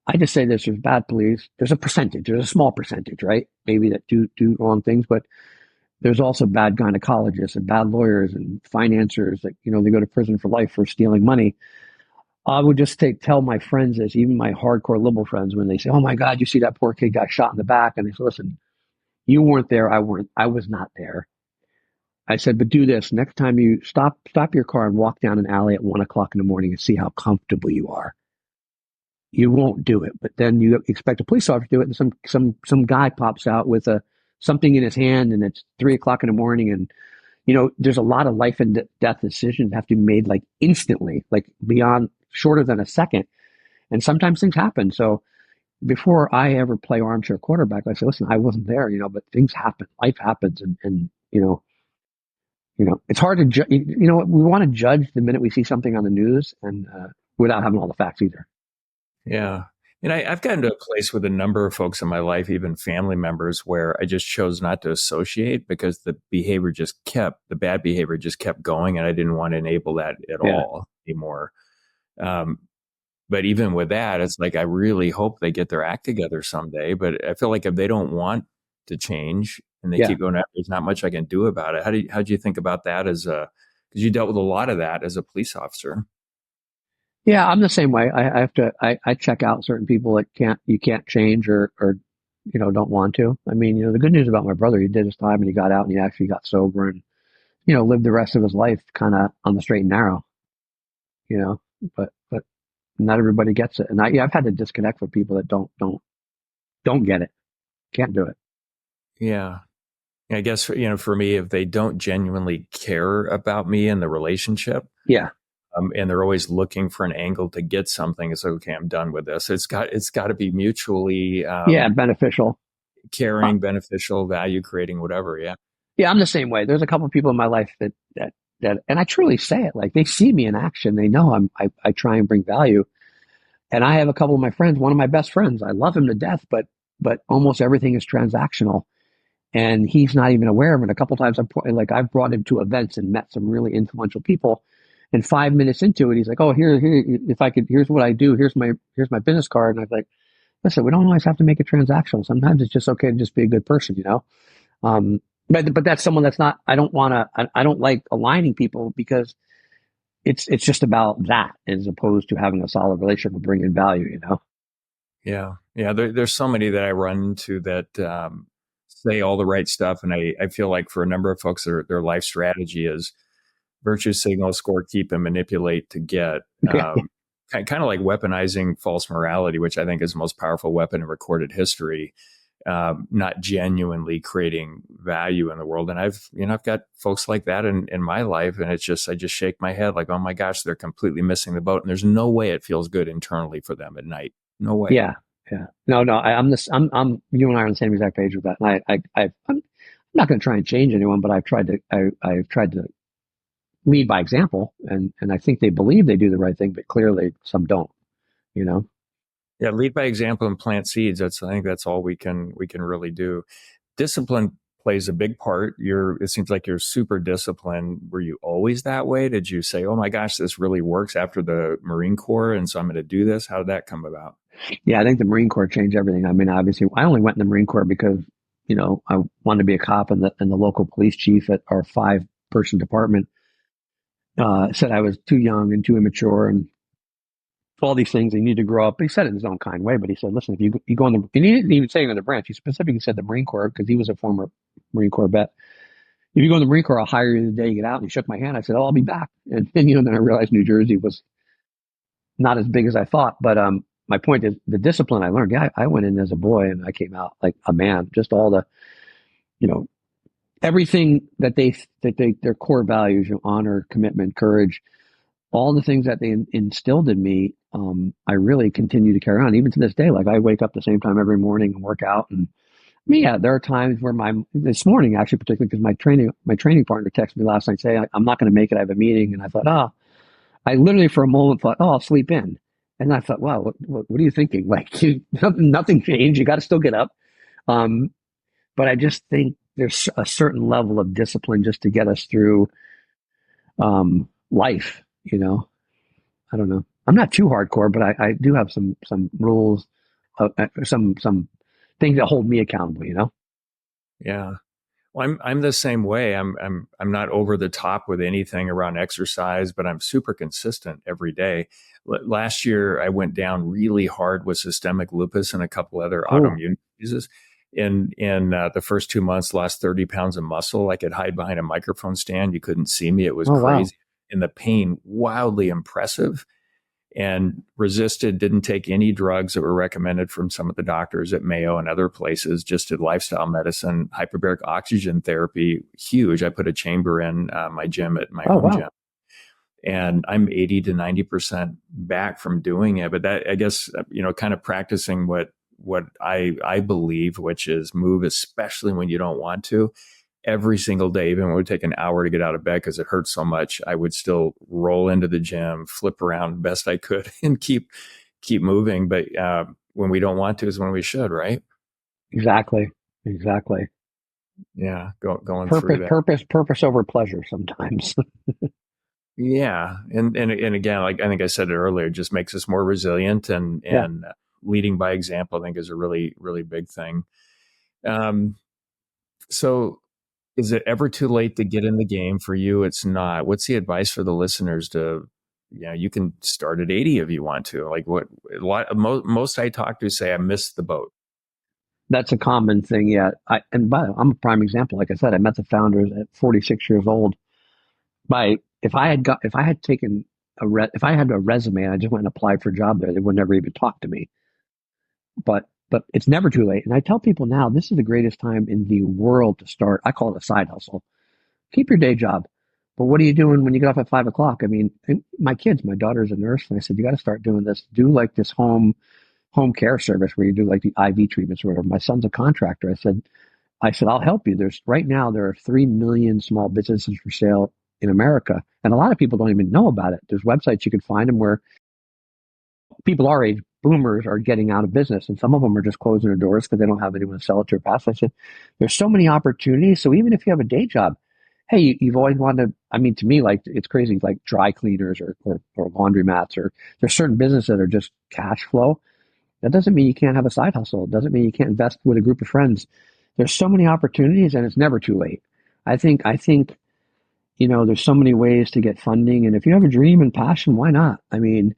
A: I just say this, there's bad police. There's a percentage, there's a small percentage, right? Maybe that do wrong things, but there's also bad gynecologists and bad lawyers and financiers that, you know, they go to prison for life for stealing money. I would just tell my friends this, even my hardcore liberal friends, when they say, oh my God, you see that poor kid got shot in the back. And they say, listen, you weren't there. I was not there. I said, but do this. Next time you stop your car and walk down an alley at 1 o'clock in the morning and see how comfortable you are. You won't do it, but then you expect a police officer to do it, and some guy pops out with a something in his hand, and it's 3 o'clock in the morning, and you know there's a lot of life and death decisions that have to be made like instantly, like beyond shorter than a second, and sometimes things happen. So before I ever play armchair quarterback, I say, listen, I wasn't there, you know, but things happen, life happens, and you know, it's hard to you know, we want to judge the minute we see something on the news, and without having all the facts either.
B: Yeah. And I've gotten to a place with a number of folks in my life, even family members, where I just chose not to associate because the bad behavior just kept going, and I didn't want to enable that at
A: Yeah,
B: all anymore. Um, but even with that, it's like I really hope they get their act together someday. But I feel like if they don't want to change and they
A: yeah.
B: keep going, there's not much I can do about it. How do you think about that because you dealt with a lot of that as a police officer?
A: Yeah, I'm the same way. I have to I check out certain people that you can't change or you know don't want to. I mean, you know, the good news about my brother, he did his time and he got out and he actually got sober and you know lived the rest of his life kind of on the straight and narrow. You know, but not everybody gets it, and yeah, I've had to disconnect with people that don't get it, can't do it.
B: Yeah. I guess for me, if they don't genuinely care about me and the relationship,
A: Yeah,
B: and they're always looking for an angle to get something, it's like, okay, I'm done with this. It's got to be mutually
A: yeah, beneficial. Uh,
B: caring, beneficial, value creating, whatever. Yeah,
A: yeah, I'm the same way. There's a couple of people in my life that, and I truly say it like they see me in action. They know I try and bring value. And I have a couple of my friends, one of my best friends, I love him to death, but almost everything is transactional and he's not even aware of it. A couple of times I've brought him to events and met some really influential people. And 5 minutes into it, he's like, "Oh, here, if I could, here's what I do. Here's my business card." And I'm like, "Listen, we don't always have to make it transactional. Sometimes it's just okay to just be a good person, you know." Um, but that's someone that's not. I don't want to. I don't like aligning people because it's just about that as opposed to having a solid relationship and bringing value, you know.
B: yeah, yeah. There's so many that I run into that say all the right stuff, and I feel like for a number of folks, their life strategy is virtue signal, score, keep, and manipulate to get.
A: Yeah,
B: kind of like weaponizing false morality, which I think is the most powerful weapon in recorded history. Not genuinely creating value in the world. And I've got folks like that in my life. And I just shake my head like, oh my gosh, they're completely missing the boat. And there's no way it feels good internally for them at night. No way.
A: Yeah, yeah. No, no. You and I are on the same exact page with that. And I'm not going to try and change anyone, but I've tried to lead by example, and I think they believe they do the right thing, but clearly some don't. You know.
B: Yeah. Lead by example and plant seeds. I think that's all we can really do. Discipline plays a big part. It seems like you're super disciplined. Were you always that way? Did you say, oh my gosh, this really works after the Marine Corps, and so I'm going to do this? How did that come about?
A: Yeah, I think the Marine Corps changed everything. I mean, obviously, I only went in the Marine Corps because, I wanted to be a cop, and the local police chief at our 5-person department said I was too young and too immature and all these things. You need to grow up. He said it in his own kind way, but he said, listen, if you go in and he didn't even say it in the branch. He specifically said the Marine Corps because he was a former Marine Corps vet. If you go in the Marine Corps, I'll hire you the day you get out. And he shook my hand. I said, oh, I'll be back. And then, then I realized New Jersey was not as big as I thought. But my point is the discipline I learned. Yeah, I went in as a boy and I came out like a man. Just all the, you know, everything that their core values, honor, commitment, courage, all the things that they instilled in me. I really continue to carry on even to this day. Like I wake up the same time every morning and work out. And I mean, yeah, there are times where this morning actually, particularly because my training partner texted me last night saying I'm not going to make it. I have a meeting, and I thought, I literally for a moment thought, I'll sleep in. And I thought, wow, what are you thinking? Like, nothing changed. You got to still get up. But I just think there's a certain level of discipline just to get us through life. I don't know. I'm not too hardcore, but I do have some rules, some things that hold me accountable.
B: Yeah. Well, I'm the same way. I'm not over the top with anything around exercise, but I'm super consistent every day. Last year, I went down really hard with systemic lupus and a couple other autoimmune diseases. In the first 2 months, lost 30 pounds of muscle. I could hide behind a microphone stand. You couldn't see me. It was crazy. Wow. And the pain, wildly impressive. And resisted, didn't take any drugs that were recommended from some of the doctors at Mayo and other places, just did lifestyle medicine, hyperbaric oxygen therapy, huge. I put a chamber in my gym at my own gym. And I'm 80 to 90% back from doing it. But that, I guess, kind of practicing what I believe, which is move, especially when you don't want to. Every single day, even when it would take an hour to get out of bed because it hurt so much, I would still roll into the gym, flip around best I could, and keep moving. But when we don't want to is when we should, right?
A: Exactly.
B: Yeah, going through that.
A: Purpose over pleasure sometimes.
B: Yeah, and again, like I think I said it earlier, it just makes us more resilient, and leading by example, I think, is a really, really big thing. So. Is it ever too late to get in the game? For you, it's not. What's the advice for the listeners to, you can start at 80 if you want to. Like most I talk to say I missed the boat.
A: That's a common thing. Yeah. I'm a prime example. Like I said, I met the founders at 46 years old. If I had a resume and I just went and applied for a job there, they would never even talk to me. But it's never too late. And I tell people now, this is the greatest time in the world to start. I call it a side hustle. Keep your day job. But what are you doing when you get off at 5:00? I mean, my daughter's a nurse. And I said, you got to start doing this. Do like this home care service where you do like the IV treatments or whatever. My son's a contractor. I said, I'll help you. Right now, there are 3 million small businesses for sale in America. And a lot of people don't even know about it. There's websites you can find them where people our age, boomers, are getting out of business, and some of them are just closing their doors because they don't have anyone to sell it to or pass. I said, there's so many opportunities. So even if you have a day job, hey, you've always wanted to, I mean, to me, like, it's crazy, like dry cleaners or laundromats, or there's certain businesses that are just cash flow. That doesn't mean you can't have a side hustle. It doesn't mean you can't invest with a group of friends. There's so many opportunities, and it's never too late. I think, there's so many ways to get funding, and if you have a dream and passion, why not? I mean,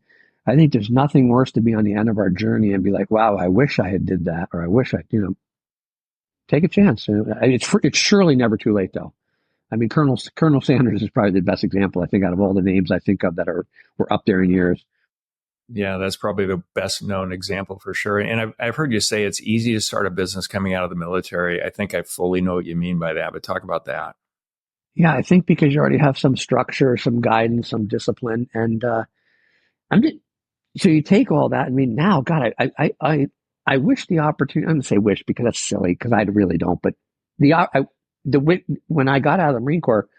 A: I think there's nothing worse to be on the end of our journey and be like, wow, I wish I had did that, or I wish I, take a chance. It's surely never too late, though. I mean, Colonel Sanders is probably the best example, I think, out of all the names I think of that were up there in years.
B: Yeah, that's probably the best known example for sure. And I've heard you say it's easy to start a business coming out of the military. I think I fully know what you mean by that, but talk about that.
A: Yeah, I think because you already have some structure, some guidance, some discipline, and I'm just, so you take all that. I mean, now, God, I wish the opportunity. I'm gonna say wish because that's silly because I really don't. But when I got out of the Marine Corps,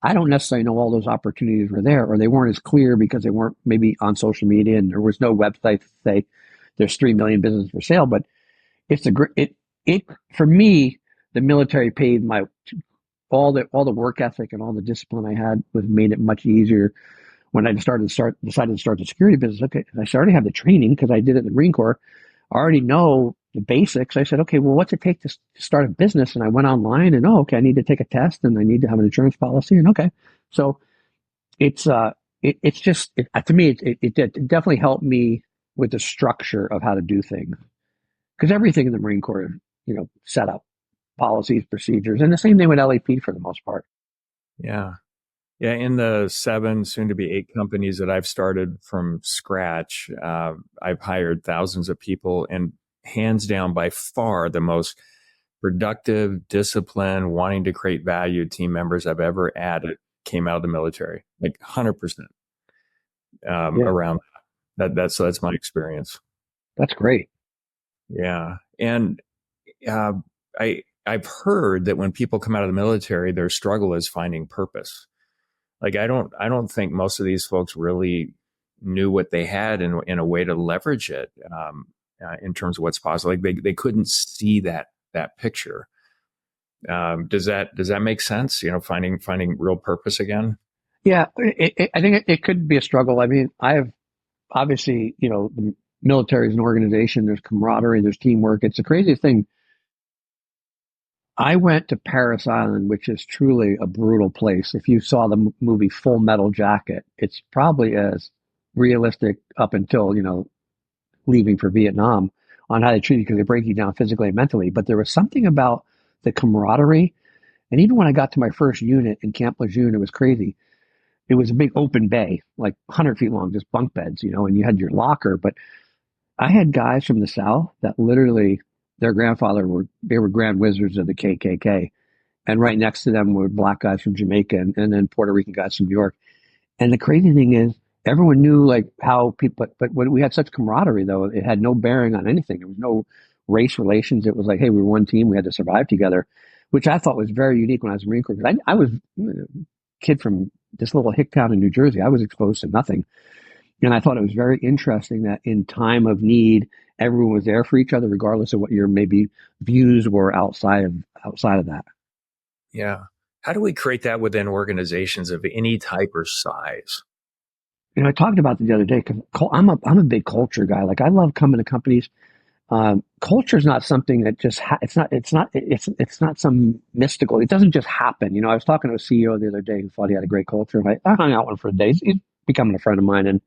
A: I don't necessarily know all those opportunities were there, or they weren't as clear because they weren't maybe on social media, and there was no website to say there's 3 million businesses for sale. But it's a great it for me. The military paid my all the work ethic and all the discipline I had was made it much easier when I decided to start the security business. Okay, I already have the training because I did it in the Marine Corps. I already know the basics. I said, okay, well, what's it take to start a business? And I went online and okay, I need to take a test and I need to have an insurance policy. And okay, so it's it's just to me it definitely helped me with the structure of how to do things because everything in the Marine Corps, set up policies, procedures, and the same thing with LAP for the most part.
B: Yeah. Yeah. In the 7, soon to be 8 companies that I've started from scratch, I've hired thousands of people, and hands down, by far, the most productive, disciplined, wanting to create value team members I've ever added came out of the military, like 100%
A: Yeah,
B: around that's my experience.
A: that's great.
B: Yeah. And uh, I've heard that when people come out of the military, their struggle is finding purpose. Like I don't think most of these folks really knew what they had in a way to leverage it in terms of what's possible. Like they couldn't see that picture. Does that make sense? Finding real purpose again.
A: Yeah, I think it could be a struggle. I mean, I have obviously, the military is an organization. There's camaraderie, there's teamwork. It's the craziest thing. I went to Paris Island, which is truly a brutal place. If you saw the movie Full Metal Jacket, it's probably as realistic up until, leaving for Vietnam on how they treat you because they break you down physically and mentally. But there was something about the camaraderie. And even when I got to my first unit in Camp Lejeune, it was crazy. It was a big open bay, like 100 feet long, just bunk beds, and you had your locker. But I had guys from the South that literally their grandfather they were grand wizards of the KKK. And right next to them were black guys from Jamaica and then Puerto Rican guys from New York. And the crazy thing is, everyone knew like how people, but when we had such camaraderie, though, it had no bearing on anything. There was no race relations. It was like, hey, we were one team. We had to survive together, which I thought was very unique when I was in the Marine Corps. Because I was a kid from this little hick town in New Jersey. I was exposed to nothing. And I thought it was very interesting that in time of need, everyone was there for each other, regardless of what your maybe views were outside of that.
B: Yeah. How do we create that within organizations of any type or size?
A: I talked about it the other day because I'm a big culture guy. Like I love coming to companies. Culture is not something that just it's not some mystical. It doesn't just happen. I was talking to a CEO the other day who thought he had a great culture, and I hung out with him for a day. He's becoming a friend of mine, and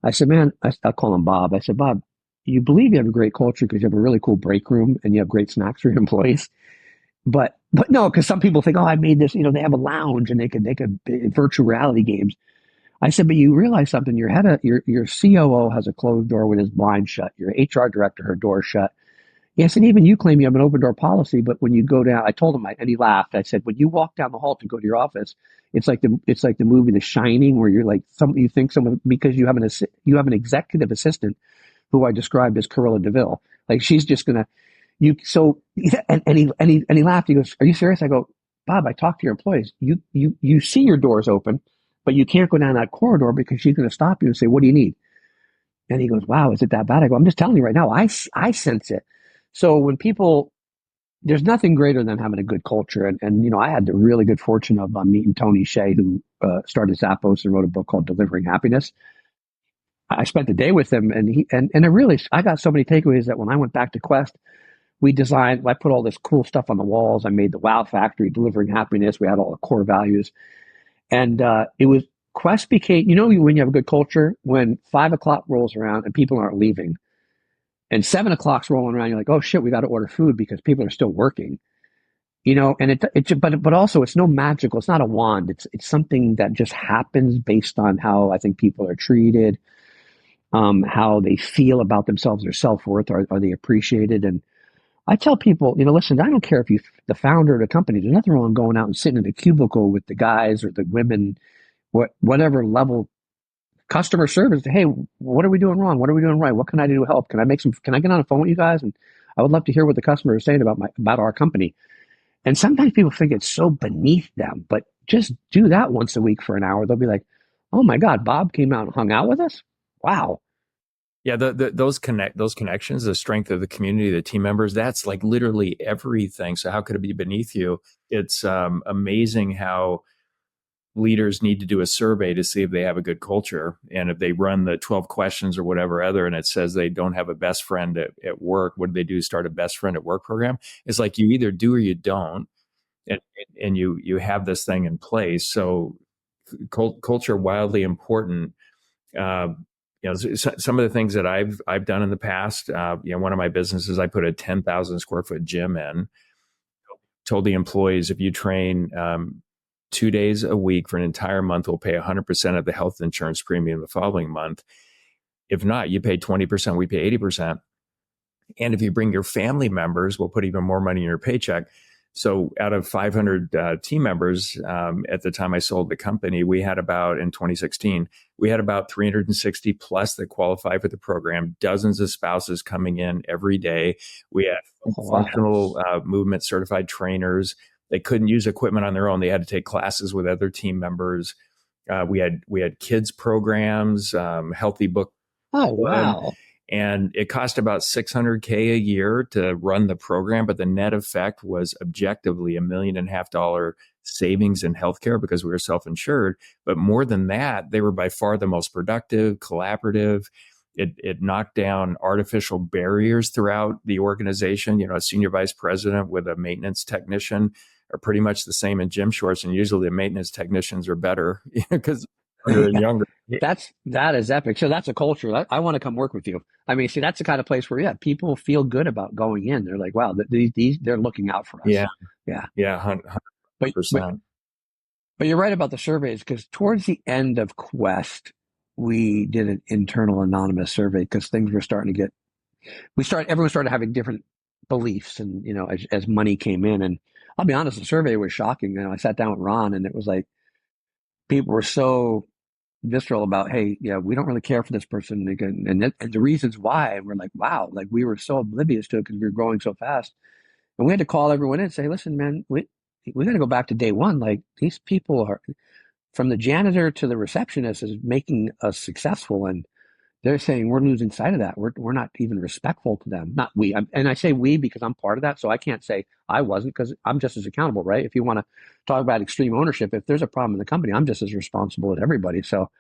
A: I said, man, I'll call him Bob. I said, Bob, you believe you have a great culture because you have a really cool break room and you have great snacks for your employees. But no, because some people think, oh, I made this. They have a lounge and they could virtual reality games. I said, but you realize something. Your COO has a closed door with his blind shut. Your HR director, her door shut. Yes, and even you claim you have an open door policy, but when you go down, I told him, and he laughed. I said, when you walk down the hall to go to your office, it's like the movie The Shining, where you're like you think someone because you have an executive assistant who I described as Cruella DeVille. Like she's just gonna and he laughed. He goes, "Are you serious?" I go, "Bob, I talked to your employees. You see your doors open, but you can't go down that corridor because she's going to stop you and say, 'What do you need?'" And he goes, "Wow, is it that bad?" I go, "I'm just telling you right now. I sense it." So when people, there's nothing greater than having a good culture, and I had the really good fortune of meeting Tony Hsieh, who started Zappos and wrote a book called Delivering Happiness. I spent the day with him, I got so many takeaways that when I went back to Quest, I put all this cool stuff on the walls. I made the Wow Factory, Delivering Happiness. We had all the core values. And it was Quest became, when you have a good culture, when 5 o'clock rolls around and people aren't leaving, and 7 o'clock's rolling around, you're like, oh shit, we got to order food because people are still working. And but also it's no magical, it's not a wand. It's something that just happens based on how I think people are treated. how they feel about themselves, their self-worth, are they appreciated? And I tell people, listen, I don't care if you the founder of the company, there's nothing wrong going out and sitting in a cubicle with the guys or the women, whatever level customer service. Hey, what are we doing wrong? What are we doing right? What can I do to help? Can I get on the phone with you guys? And I would love to hear what the customer is saying about our company. And sometimes people think it's so beneath them, but just do that once a week for an hour. They'll be like, oh my God, Bob came out and hung out with us. Wow.
B: Yeah, those connections, the strength of the community, the team members, that's like literally everything. So how could it be beneath you? It's amazing how leaders need to do a survey to see if they have a good culture. And if they run the 12 questions or whatever other, and it says they don't have a best friend at work, what do they do? Start a best friend at work program? It's like you either do or you don't. And, and you have this thing in place. So culture wildly important. Uh, some of the things that I've done in the past. One of my businesses, I put a 10,000 square foot gym in. Told the employees, if you train 2 days a week for an entire month, we'll pay 100% of the health insurance premium the following month. If not, you pay 20%, we pay 80%. And if you bring your family members, we'll put even more money in your paycheck. So out of 500 team members, at the time I sold the company, we had about, in 2016, we had about 360 plus that qualify for the program, dozens of spouses coming in every day. We had functional movement certified trainers. They couldn't use equipment on their own. They had to take classes with other team members. We had kids programs, healthy book.
A: Oh, wow.
B: And it cost about $600K a year to run the program, but the net effect was objectively $1.5 million savings in healthcare because we were self-insured. But more than that, they were by far the most productive, collaborative. It knocked down artificial barriers throughout the organization. A senior vice president with a maintenance technician are pretty much the same in gym shorts, and usually the maintenance technicians are better because younger and younger.
A: That is epic. So that's a culture. I want to come work with you. I mean, see, that's the kind of place where, yeah, people feel good about going in. They're like, wow, these they're looking out for us.
B: Yeah.
A: Yeah.
B: Yeah.
A: But,
B: 100%.
A: but you're right about the surveys, because towards the end of Quest, we did an internal anonymous survey because things were starting to everyone started having different beliefs, and, as money came in. And I'll be honest, the survey was shocking. I sat down with Ron, and it was like, people were so visceral about, hey, yeah, we don't really care for this person, and the reasons why. And we're like, wow, like we were so oblivious to it because we were growing so fast, and we had to call everyone in and say, listen, man, we got to go back to day one. Like, these people are, from the janitor to the receptionist, is making us successful, and they're saying we're losing sight of that. We're not even respectful to them. Not we. And I say we because I'm part of that. So I can't say I wasn't, because I'm just as accountable, right? If you want to talk about extreme ownership, if there's a problem in the company, I'm just as responsible as everybody. So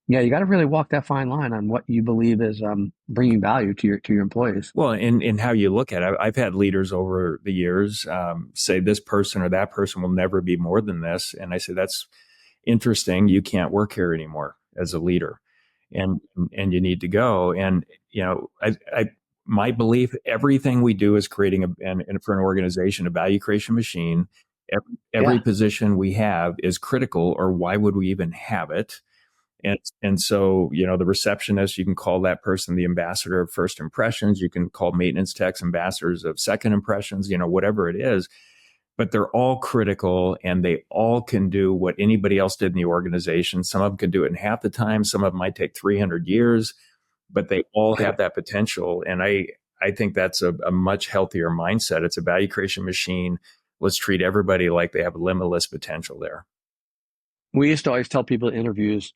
A: yeah, you got to really walk that fine line on what you believe is bringing value to your employees.
B: Well, in how you look at it, I've had leaders over the years say this person or that person will never be more than this. And I say, that's interesting. You can't work here anymore as a leader, and you need to go. And my belief, everything we do is creating for an organization a value creation machine. Every position we have is critical, or why would we even have it? And so, the receptionist, you can call that person the ambassador of first impressions. You can call maintenance techs ambassadors of second impressions, whatever it is. But they're all critical, and they all can do what anybody else did in the organization. Some of them can do it in half the time. Some of them might take 300 years, but they all have that potential. And I think that's a much healthier mindset. It's a value creation machine. Let's treat everybody like they have limitless potential there.
A: We used to always tell people in interviews,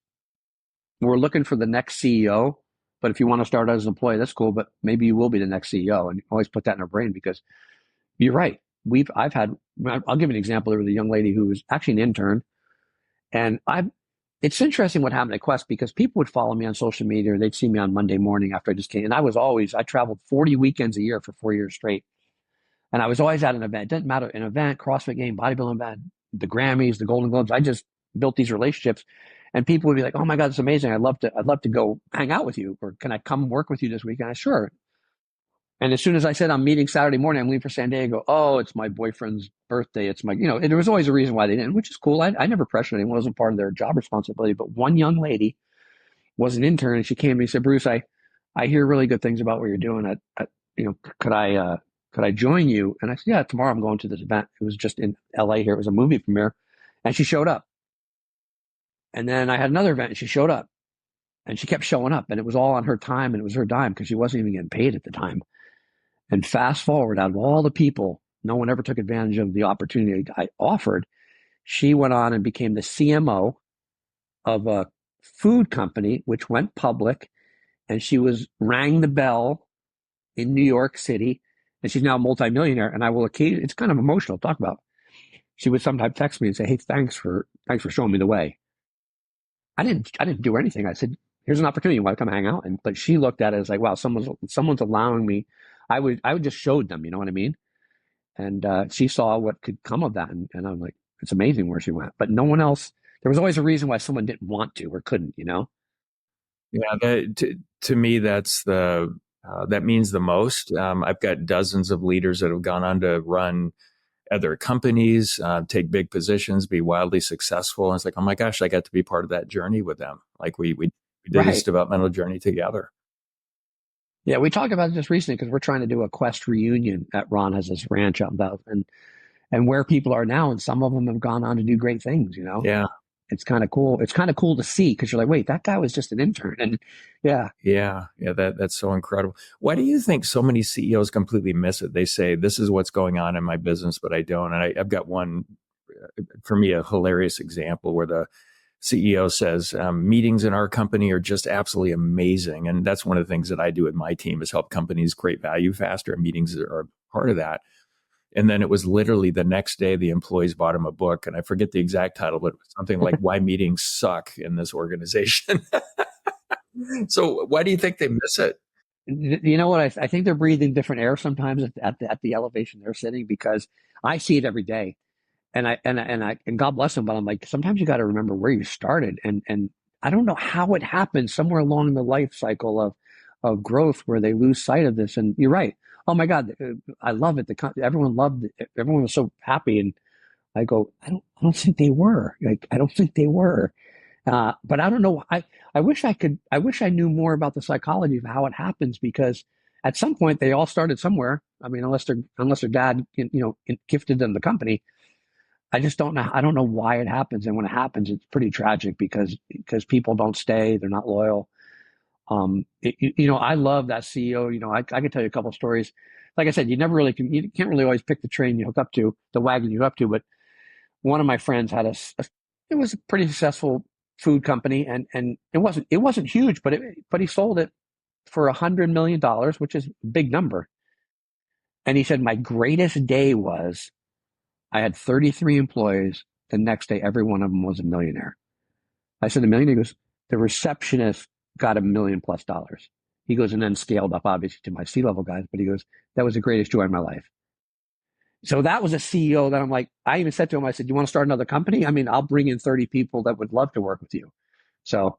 A: we're looking for the next CEO, but if you want to start as an employee, that's cool, but maybe you will be the next CEO. And always put that in our brain, because you're right. I'll give an example. There was a young lady who was actually an intern, and it's interesting what happened at Quest, because people would follow me on social media, or they'd see me on Monday morning after I just came. And I traveled 40 weekends a year for 4 years straight. And I was always at an event. It didn't matter, an event, CrossFit game, bodybuilding event, the Grammys, the Golden Globes. I just built these relationships, and people would be like, oh my God, it's amazing. I'd love to go hang out with you, or can I come work with you this weekend? Sure. And as soon as I said, I'm meeting Saturday morning, I'm leaving for San Diego. Oh, it's my boyfriend's birthday. It's my, there was always a reason why they didn't, which is cool. I never pressured anyone. It wasn't part of their job responsibility. But one young lady was an intern, and she came to me and said, Bruce, I hear really good things about what you're doing. Could I join you? And I said, yeah, tomorrow I'm going to this event. It was just in LA here. It was a movie premiere. And she showed up. And then I had another event and she showed up and she kept showing up and it was all on her time and it was her dime because she wasn't even getting paid at the time. And fast forward, out of all the people, no one ever took advantage of the opportunity I offered. She went on and became the CMO of a food company, which went public. And she rang the bell in New York City. And she's now a multimillionaire. And I will occasionally, it's kind of emotional to talk about. She would sometimes text me and say, hey, thanks for showing me the way. I didn't do anything. I said, here's an opportunity. You want to come hang out? But she looked at it as like, wow, someone's allowing me. I would just showed them, you know what I mean? And she saw what could come of that. And I'm like, it's amazing where she went. But no one else, there was always a reason why someone didn't want to or couldn't, you know?
B: Yeah, to me, that means the most. I've got dozens of leaders that have gone on to run other companies, take big positions, be wildly successful. And it's like, oh my gosh, I got to be part of that journey with them. Like we did this
A: Right.
B: developmental journey together.
A: Yeah, we talked about it just recently because we're trying to do a Quest reunion at Ron has this ranch out in Bell and where people are now, and some of them have gone on to do great things, you know?
B: Yeah,
A: It's kind of cool. It's kind of cool to see because you're like, wait, that guy was just an intern. And yeah,
B: yeah. That's so incredible. Why do you think so many CEOs completely miss it? They say this is what's going on in my business, but I don't. And I've got one, for me, a hilarious example where the CEO says meetings in our company are just absolutely amazing, and that's one of the things that I do with my team is help companies create value faster. And meetings are part of that. And then it was literally the next day the employees bought him a book, and I forget the exact title, but it was something like "Why Meetings Suck in This Organization." So why do you think they miss it?
A: you know what? I think they're breathing different air sometimes at the elevation they're sitting because I see it every day. And God bless them, but I'm like, sometimes you got to remember where you started. And I don't know how it happened somewhere along the life cycle of growth where they lose sight of this. And you're right. Oh my God, I love it. Everyone loved it. Everyone was so happy. And I go, I don't think they were. Like, I don't think they were. But I don't know. I wish I knew more about the psychology of how it happens because at some point they all started somewhere. I mean, unless their dad, gifted them the company. I just don't know. I don't know why it happens. And when it happens, it's pretty tragic because people don't stay. They're not loyal. I love that CEO. I can tell you a couple of stories. Like I said, you can't really always pick the train you hook up to, the wagon you hook up to, but one of my friends had it was a pretty successful food company, and it wasn't huge, but he sold it for $100 million, which is a big number. And he said my greatest day was I had 33 employees. The next day, every one of them was a millionaire. I said, a million? He goes, the receptionist got $1 million+. He goes, and then scaled up, obviously, to my C-level guys. But he goes, that was the greatest joy in my life. So that was a CEO that I'm like, I even said to him, I said, you want to start another company? I mean, I'll bring in 30 people that would love to work with you. So,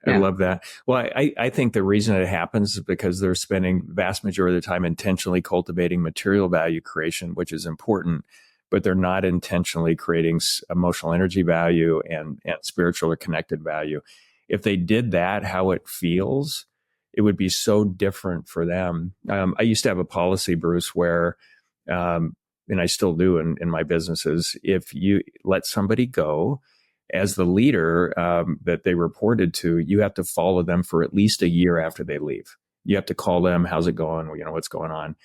B: I
A: yeah,
B: love that. Well, I think the reason it happens is because they're spending vast majority of the time intentionally cultivating material value creation, which is important, but they're not intentionally creating emotional energy value and spiritual or connected value. If they did that, how it feels, it would be so different for them. I used to have a policy, Bruce, where, and I still do in my businesses, if you let somebody go, as the leader that they reported to, you have to follow them for at least a year after they leave. You have to call them, how's it going? What's going on?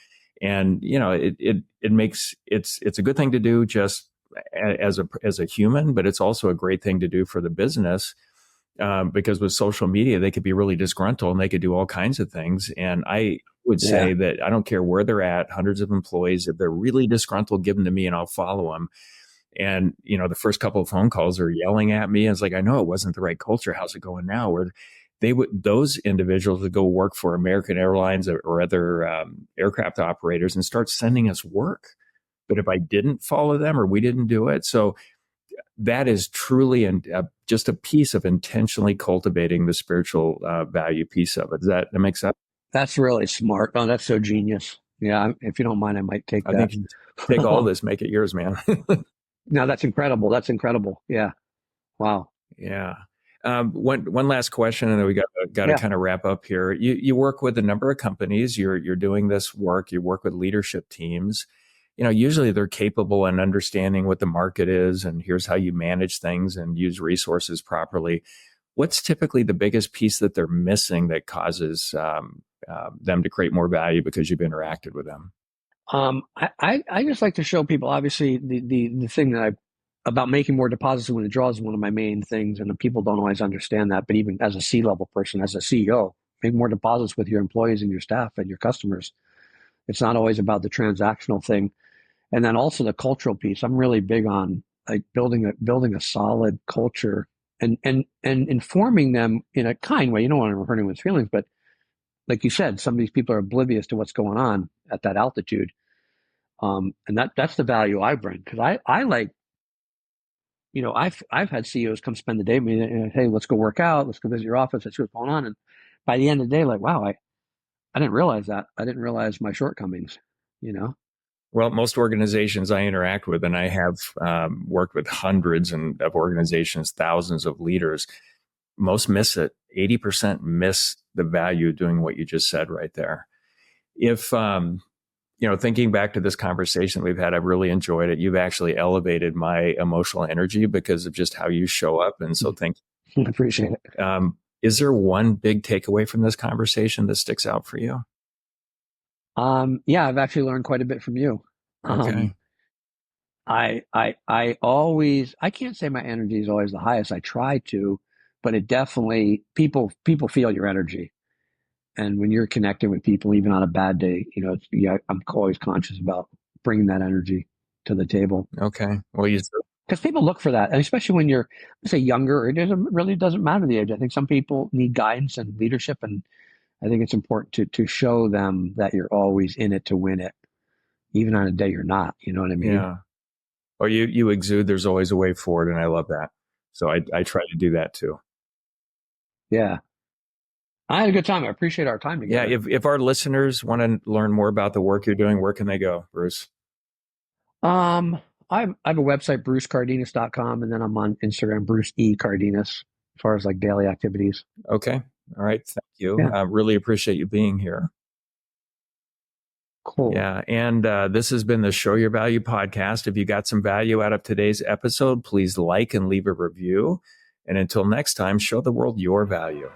B: And it makes it's a good thing to do just as a human, but it's also a great thing to do for the business because with social media they could be really disgruntled and they could do all kinds of things. And I would
A: yeah,
B: say that I don't care where they're at, hundreds of employees, if they're really disgruntled, give them to me and I'll follow them. And, the first couple of phone calls are yelling at me. And it's like, I know it wasn't the right culture. How's it going now? Where those individuals would go work for American Airlines or other aircraft operators and start sending us work. But if I didn't follow them or we didn't do it, so that is truly just a piece of intentionally cultivating the spiritual value piece of it. That makes sense?
A: that's really smart. Oh, that's so genius. Yeah, if you don't mind, I might take
B: I
A: that.
B: think you take all this, make it yours, man.
A: No, that's incredible. That's incredible. Yeah. Wow.
B: Yeah. One last question, and then we got to
A: Yeah.
B: kind of wrap up here. You work with a number of companies. You're doing this work. You work with leadership teams. Usually they're capable and understanding what the market is, and here's how you manage things and use resources properly. What's typically the biggest piece that they're missing that causes them to create more value because you've interacted with them?
A: I just like to show people, obviously, the thing that about making more deposits when it draws is one of my main things, and the people don't always understand that. But even as a C-level person, as a CEO, make more deposits with your employees and your staff and your customers. It's not always about the transactional thing. And then also the cultural piece. I'm really big on like building a solid culture and informing them in a kind way. You don't want to hurt anyone's feelings, but like you said, some of these people are oblivious to what's going on at that altitude. And that's the value I bring, because I like, I've had CEOs come spend the day with me and, hey, let's go work out, let's go visit your office, let's see what's going on. And by the end of the day, like, wow, I didn't realize that. I didn't realize my shortcomings, you know?
B: Well, most organizations I interact with, and I have worked with hundreds of organizations, thousands of leaders, most miss it. 80% miss the value of doing what you just said right there. If, thinking back to this conversation we've had, I've really enjoyed it. You've actually elevated my emotional energy because of just how you show up. And so thank
A: you. I appreciate it.
B: Is there one big takeaway from this conversation that sticks out for you?
A: Yeah, I've actually learned quite a bit from you.
B: Okay.
A: I can't say my energy is always the highest. I try to, but it definitely, people feel your energy. And when you're connecting with people, even on a bad day, I'm always conscious about bringing that energy to the table.
B: Okay. Well,
A: because people look for that, and especially when you're, say, younger, it doesn't matter the age. I think some people need guidance and leadership, and I think it's important to show them that you're always in it to win it, even on a day you're not. You know what I mean?
B: Yeah. Or you exude there's always a way forward, and I love that. So I try to do that too.
A: Yeah. I had a good time. I appreciate our time together.
B: Yeah. If our listeners want to learn more about the work you're doing, where can they go, Bruce?
A: I have a website, brucecardenas.com, and then I'm on Instagram, Bruce E. Cardenas, as far as like daily activities.
B: Okay. All right. Thank you.
A: Yeah.
B: Really appreciate you being here.
A: Cool.
B: Yeah. And this has been the Show Your Value podcast. If you got some value out of today's episode, please like and leave a review. And until next time, show the world your value.